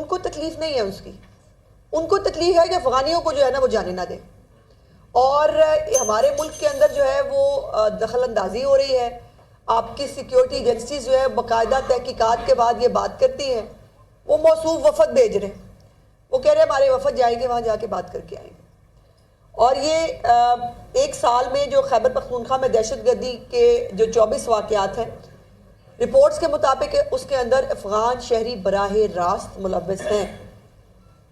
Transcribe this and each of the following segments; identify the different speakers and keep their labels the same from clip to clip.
Speaker 1: کو تکلیف نہیں ہے اس کی، ان کو تکلیف ہے کہ افغانیوں کو جو ہے نا وہ جانے نہ دیں. اور ہمارے ملک کے اندر جو ہے وہ دخل اندازی ہو رہی ہے. آپ کی سیکیورٹی ایجنسیز جو ہے باقاعدہ تحقیقات کے بعد یہ بات کرتی ہیں. وہ موصوف وفد بھیج رہے ہیں، وہ کہہ رہے ہیں ہمارے وفد جائیں گے وہاں جا کے بات کر کے آئیں گے. اور یہ ایک سال میں جو خیبر پختونخوا میں دہشت گردی کے جو 24 واقعات ہیں، رپورٹس کے مطابق اس کے اندر افغان شہری براہ راست ملوث ہیں.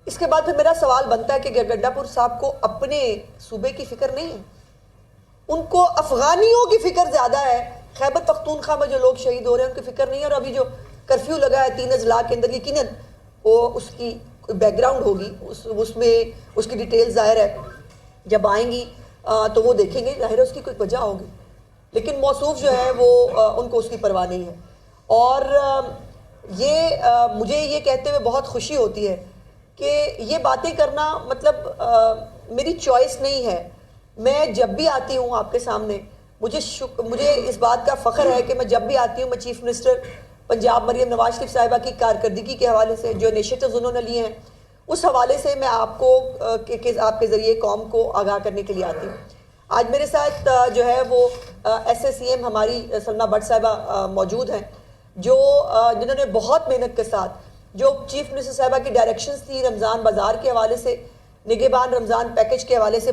Speaker 1: اس کے بعد پھر میرا سوال بنتا ہے کہ گنڈا پور صاحب کو اپنے صوبے کی فکر نہیں ہے، ان کو افغانیوں کی فکر زیادہ ہے. خیبر پختونخوا میں جو لوگ شہید ہو رہے ہیں ان کی فکر نہیں ہے. اور ابھی جو کرفیو لگا ہے 3 اضلاع کے اندر، یقیناً وہ اس کی بیک گراؤنڈ ہوگی، اس میں اس کی ڈیٹیل ظاہر ہے، جب آئیں گی تو وہ دیکھیں گے، ظاہر ہے اس کی کوئی وجہ ہوگی. لیکن موصوف جو ہے وہ ان کو اس کی پرواہ نہیں ہے. اور مجھے یہ کہتے ہوئے بہت خوشی ہوتی ہے کہ یہ باتیں کرنا مطلب میری چوائس نہیں ہے. میں جب بھی آتی ہوں آپ کے سامنے، مجھے اس بات کا فخر ہے کہ میں جب بھی آتی ہوں میں چیف منسٹر پنجاب مریم نواز شریف صاحبہ کی کارکردگی کے حوالے سے، جو انیشیٹوز انہوں نے لیے ہیں، اس حوالے سے میں آپ کو آپ کے ذریعے قوم کو آگاہ کرنے کے لیے آتی ہوں. آج میرے ساتھ جو ہے وہ SSCM ہماری سلمہ بٹ صاحبہ موجود ہیں، جنہوں نے بہت محنت کے ساتھ جو چیف منسٹر صاحبہ کی ڈائریکشنز تھی رمضان بازار کے حوالے سے، نگہبان رمضان پیکج کے حوالے سے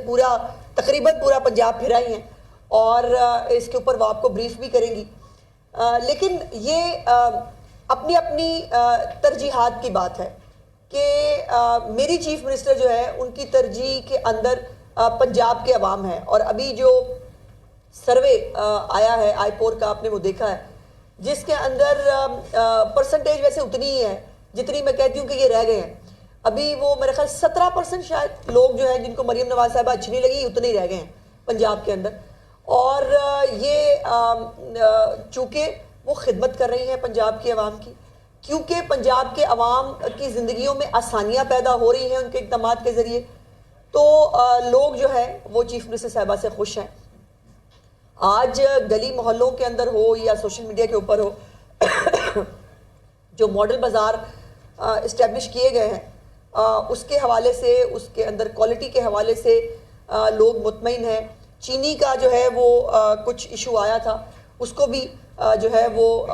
Speaker 1: تقریباً پورا پنجاب پھرائی ہیں، اور اس کے اوپر وہ آپ کو بریف بھی کریں گی. لیکن یہ اپنی اپنی ترجیحات کی بات ہے کہ میری چیف منسٹر جو ہے ان کی ترجیح کے اندر پنجاب کے عوام ہے. اور ابھی جو سروے آیا ہے آئی پور کا، آپ نے وہ دیکھا ہے، جس کے اندر پرسنٹیج ویسے اتنی ہی ہے جتنی میں کہتی ہوں کہ یہ رہ گئے ہیں. ابھی وہ میرے خیال 17% شاید لوگ جو ہیں جن کو مریم نواز صاحبہ اچھی نہیں لگی، اتنے ہی رہ گئے ہیں پنجاب کے اندر. اور یہ چونکہ وہ خدمت کر رہی ہیں پنجاب کے عوام کی، کیونکہ پنجاب کے عوام کی زندگیوں میں آسانیاں پیدا ہو رہی ہیں ان کے اقدامات کے ذریعے، تو لوگ جو ہے وہ چیف منسٹر صاحبہ سے خوش ہیں. آج گلی محلوں کے اندر ہو یا سوشل میڈیا کے اوپر ہو، جو ماڈل بازار اسٹیبلش کیے گئے ہیں اس کے حوالے سے، اس کے اندر کوالٹی کے حوالے سے لوگ مطمئن ہیں. چینی کا جو ہے وہ کچھ ایشو آیا تھا، اس کو بھی جو ہے وہ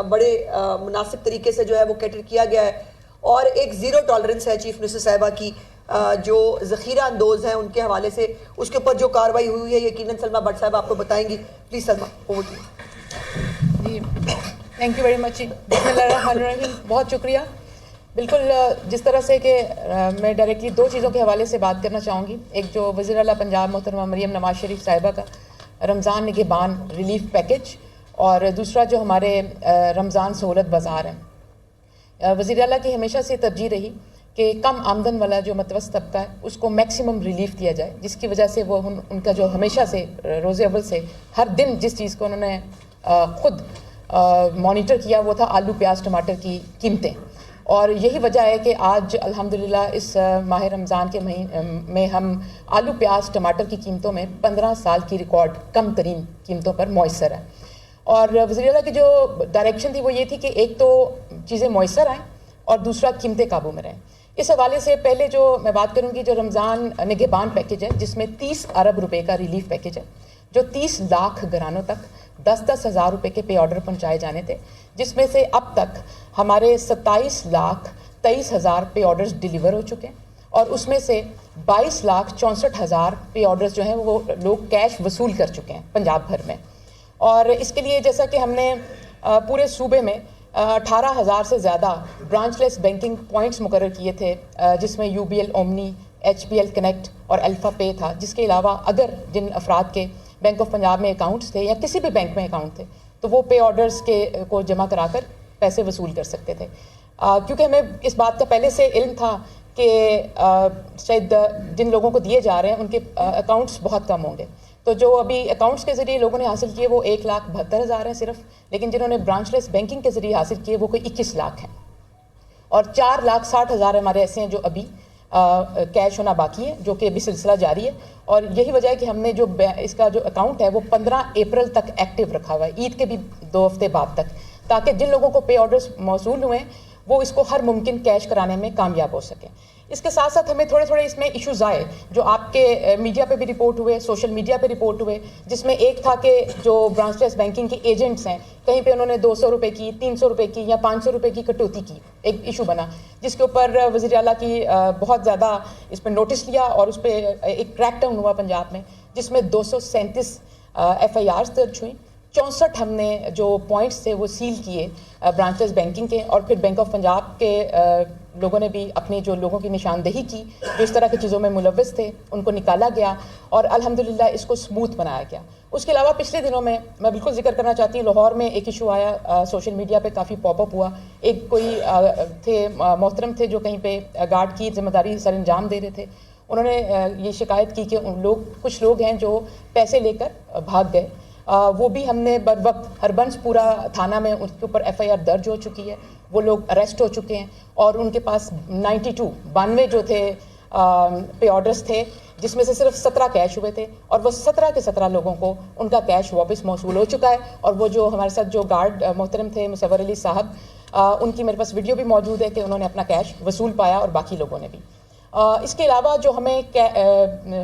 Speaker 1: بڑے مناسب طریقے سے جو ہے وہ کیٹر کیا گیا ہے. اور ایک زیرو ٹالرنس ہے چیف منسٹر صاحبہ کی جو ذخیرہ اندوز ہیں ان کے حوالے سے، اس کے اوپر جو کارروائی ہوئی ہے یقیناً سلمہ بٹ صاحب آپ کو بتائیں گی. Please Salma over to you.
Speaker 2: جی تھینک یو ویری مچ. بسم اللہ الرحمن الرحیم. بہت شکریہ. بالکل جس طرح سے کہ میں ڈائریکٹلی 2 چیزوں کے حوالے سے بات کرنا چاہوں گی. ایک جو وزیر اعلیٰ پنجاب محترمہ مریم نواز شریف صاحبہ کا رمضان نگہبان ریلیف پیکج، اور دوسرا جو ہمارے رمضان سہولت بازار ہیں. وزیر اعلیٰ کی ہمیشہ سے ترجیح رہی کہ کم آمدن والا جو متوسط طبقہ ہے اس کو میکسیمم ریلیف دیا جائے، جس کی وجہ سے وہ ان کا جو ہمیشہ سے روز اول سے ہر دن جس چیز کو انہوں نے خود مانیٹر کیا وہ تھا آلو پیاز ٹماٹر کی قیمتیں. اور یہی وجہ ہے کہ آج الحمدللہ اس ماہ رمضان کے مہینے میں ہم آلو پیاز ٹماٹر کی قیمتوں میں 15 سال کی ریکارڈ کم ترین قیمتوں پر میسر ہے. اور وزیر اعلیٰ کی جو ڈائریکشن تھی وہ یہ تھی کہ ایک تو چیزیں میسر آئیں اور دوسرا قیمتیں قابو میں رہیں. اس حوالے سے پہلے جو میں بات کروں گی جو رمضان نگہبان پیکج ہے، جس میں 30 ارب روپے کا ریلیف پیکج ہے، جو 30 لاکھ گھرانوں تک 10-10 ہزار روپے کے پے آرڈر پہنچائے جانے تھے، جس میں سے اب تک ہمارے 27,23,000 پے آرڈرز ڈیلیور ہو چکے ہیں. اور اس میں سے 22,64,000 پے آرڈرز جو ہیں وہ لوگ کیش وصول کر چکے ہیں پنجاب بھر میں. اور اس کے لیے جیسا کہ ہم نے پورے صوبے میں 18,000 سے زیادہ برانچ لیس بینکنگ پوائنٹس مقرر کیے تھے، جس میں UBL اومنی، HBL کنیکٹ اور الفا پے تھا. جس کے علاوہ اگر جن افراد کے بینک آف پنجاب میں اکاؤنٹس تھے یا کسی بھی بینک میں اکاؤنٹ تھے تو وہ پے آرڈرز کو جمع کرا کر پیسے وصول کر سکتے تھے. کیونکہ ہمیں اس بات کا پہلے سے علم تھا کہ شاید جن لوگوں کو دیے جا رہے ہیں ان کے اکاؤنٹس بہت کم ہوں گے. تو جو ابھی اکاؤنٹس کے ذریعے لوگوں نے حاصل کیے وہ 1,72,000 ہیں صرف، لیکن جنہوں نے برانچ لیس بینکنگ کے ذریعے حاصل کیے وہ کوئی 21 لاکھ ہیں. اور 4,60,000 ہمارے ایسے ہیں جو ابھی کیش ہونا باقی ہے، جو کہ ابھی سلسلہ جاری ہے. اور یہی وجہ ہے کہ ہم نے جو اس کا جو اکاؤنٹ ہے وہ 15 اپریل تک ایکٹیو رکھا ہوا ہے، عید کے بھی 2 ہفتے بعد تک، تاکہ جن لوگوں کو پے آرڈرز موصول ہوئے ہیں وہ اس کو ہر ممکن کیش کرانے میں کامیاب ہو سکیں. اس کے ساتھ ساتھ ہمیں تھوڑے تھوڑے اس میں ایشوز آئے جو آپ کے میڈیا پہ بھی رپورٹ ہوئے, سوشل میڈیا پہ رپورٹ ہوئے, جس میں ایک تھا کہ جو برانچ لیس بینکنگ کے ایجنٹس ہیں کہیں پہ انہوں نے 200 روپے کی, 300 روپے کی یا 500 روپے کی کٹوتی کی. ایک ایشو بنا جس کے اوپر وزیر اعلیٰ کی بہت زیادہ اس پہ نوٹس لیا اور اس پہ ایک کریک ڈاؤن ہوا پنجاب میں, جس میں 237 FIRs درج ہوئیں. 64 ہم نے جو پوائنٹس تھے وہ سیل کیے برانچ لیس بینکنگ کے, اور پھر بینک آف پنجاب کے لوگوں نے بھی اپنی جو لوگوں کی نشاندہی کی جو اس طرح کی چیزوں میں ملوث تھے ان کو نکالا گیا اور الحمدللہ اس کو سموتھ بنایا گیا. اس کے علاوہ پچھلے دنوں میں بالکل ذکر کرنا چاہتی ہوں, لاہور میں ایک ایشو آیا, سوشل میڈیا پہ کافی پاپ اپ ہوا. ایک کوئی تھے محترم تھے جو کہیں پہ گارڈ کی ذمہ داری سر انجام دے رہے تھے. انہوں نے یہ شکایت کی کہ کچھ لوگ ہیں جو پیسے لے کر بھاگ گئے. وہ بھی ہم نے بر وقت ہربنس پورا تھانہ میں ان کے اوپر FIR درج ہو چکی ہے, وہ لوگ اریسٹ ہو چکے ہیں اور ان کے پاس 92 جو تھے پے آرڈرس تھے, جس میں سے صرف 17 کیش ہوئے تھے, اور وہ 17 کے 17 لوگوں کو ان کا کیش واپس موصول ہو چکا ہے. اور وہ جو ہمارے ساتھ جو گارڈ محترم تھے مصور علی صاحب, ان کی میرے پاس ویڈیو بھی موجود ہے کہ انہوں نے اپنا کیش وصول پایا اور باقی لوگوں نے بھی. اس کے علاوہ جو ہمیں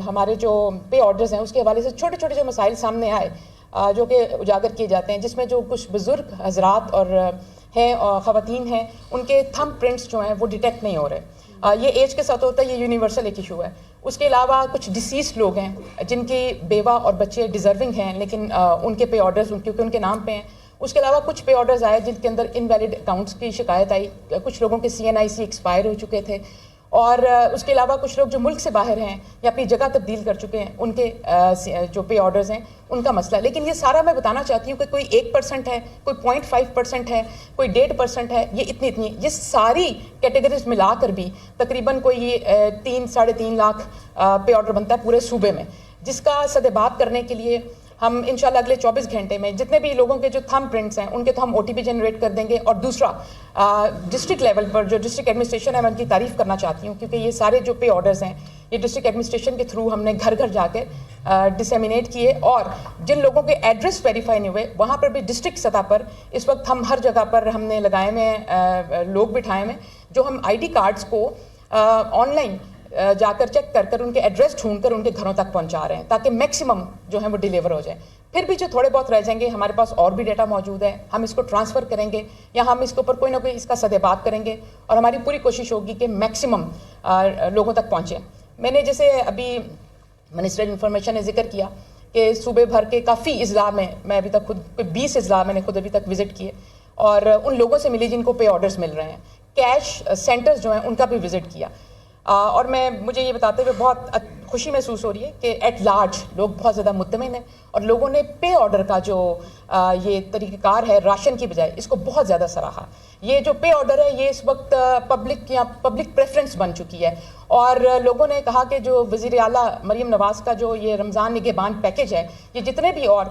Speaker 2: ہمارے جو پے آرڈرز ہیں اس کے حوالے سے چھوٹے چھوٹے جو مسائل سامنے آئے جو کہ اجاگر کیے جاتے ہیں, جس میں جو کچھ بزرگ حضرات اور ہیں خواتین ہیں ان کے تھم پرنٹس جو ہیں وہ ڈیٹیکٹ نہیں ہو رہے. یہ ایج کے ساتھ ہوتا ہے, یہ یونیورسل ایک ایشو ہے. اس کے علاوہ کچھ ڈیسیز لوگ ہیں جن کی بیوہ اور بچے ڈیزرونگ ہیں لیکن ان کے پے آرڈرز کیونکہ ان کے نام پہ ہیں. اس کے علاوہ کچھ پے آرڈرز آئے جن کے اندر انویلڈ اکاؤنٹس کی شکایت آئی, کچھ لوگوں کے CNIC ایکسپائر ہو چکے تھے, اور اس کے علاوہ کچھ لوگ جو ملک سے باہر ہیں یا اپنی جگہ تبدیل کر چکے ہیں ان کے جو پے آرڈرز ہیں ان کا مسئلہ. لیکن یہ سارا میں بتانا چاہتی ہوں کہ کوئی 1% ہے, کوئی 0.5% ہے, کوئی 1.5% ہے, یہ اتنی یہ ساری کیٹیگریز ملا کر بھی تقریباً کوئی 3-3.5 لاکھ پے آرڈر بنتا ہے پورے صوبے میں, جس کا سدباب کرنے کے لیے ہم انشاءاللہ اگلے 24 گھنٹے میں جتنے بھی لوگوں کے جو تھم پرنٹس ہیں ان کے تو ہم OTP جنریٹ کر دیں گے. اور دوسرا ڈسٹرکٹ لیول پر جو ڈسٹرکٹ ایڈمنسٹریشن ہے میں ان کی تعریف کرنا چاہتی ہوں, کیونکہ یہ سارے جو پے آرڈرز ہیں یہ ڈسٹرکٹ ایڈمنسٹریشن کے تھرو ہم نے گھر گھر جا کے ڈسیمینیٹ کیے. اور جن لوگوں کے ایڈریس ویریفائی نہیں ہوئے وہاں پر بھی ڈسٹرکٹ سطح پر اس وقت ہم ہر جگہ پر ہم نے لگائے ہوئے لوگ بٹھائے ہوئے جو ہم ID کارڈز کو آن لائن جا کر چیک کر ان کے ایڈریس ڈھونڈ کر ان کے گھروں تک پہنچا رہے ہیں تاکہ میکسیمم جو ہے وہ ڈیلیور ہو جائے. پھر بھی جو تھوڑے بہت رہ جائیں گے ہمارے پاس اور بھی ڈیٹا موجود ہے, ہم اس کو ٹرانسفر کریں گے یا ہم اس کے اوپر کوئی نہ کوئی اس کا سدباب کریں گے اور ہماری پوری کوشش ہوگی کہ میکسیمم لوگوں تک پہنچیں. میں نے جیسے ابھی منسٹر انفارمیشن نے ذکر کیا کہ صوبے بھر کے کافی اضلاع میں ابھی تک خود کوئی 20 اضلاع میں نے خود ابھی تک وزٹ کیے اور ان لوگوں سے ملی جن کو پے آرڈرز مل رہے ہیں. کیش سینٹرز جو ہیں ان کا بھی وزٹ کیا, اور مجھے یہ بتاتے ہوئے بہت خوشی محسوس ہو رہی ہے کہ ایٹ لارج لوگ بہت زیادہ مطمئن ہیں اور لوگوں نے پے آرڈر کا جو یہ طریقہ کار ہے راشن کی بجائے اس کو بہت زیادہ سراہا. یہ جو پے آرڈر ہے یہ اس وقت پبلک پریفرنس بن چکی ہے, اور لوگوں نے کہا کہ جو وزیر اعلیٰ مریم نواز کا جو یہ رمضان نگہبان پیکج ہے, یہ جتنے بھی اور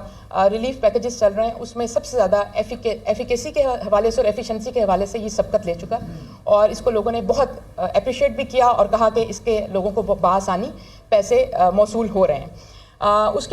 Speaker 2: ریلیف پیکجز چل رہے ہیں اس میں سب سے زیادہ ایفیکیسی کے حوالے سے اور ایفیشنسی کے حوالے سے یہ سبقت لے چکا, اور اس کو لوگوں نے بہت اپریشیٹ بھی کیا اور کہا کہ اس کے لوگوں کو بآسانی پیسے موصول ہو رہے ہیں. اس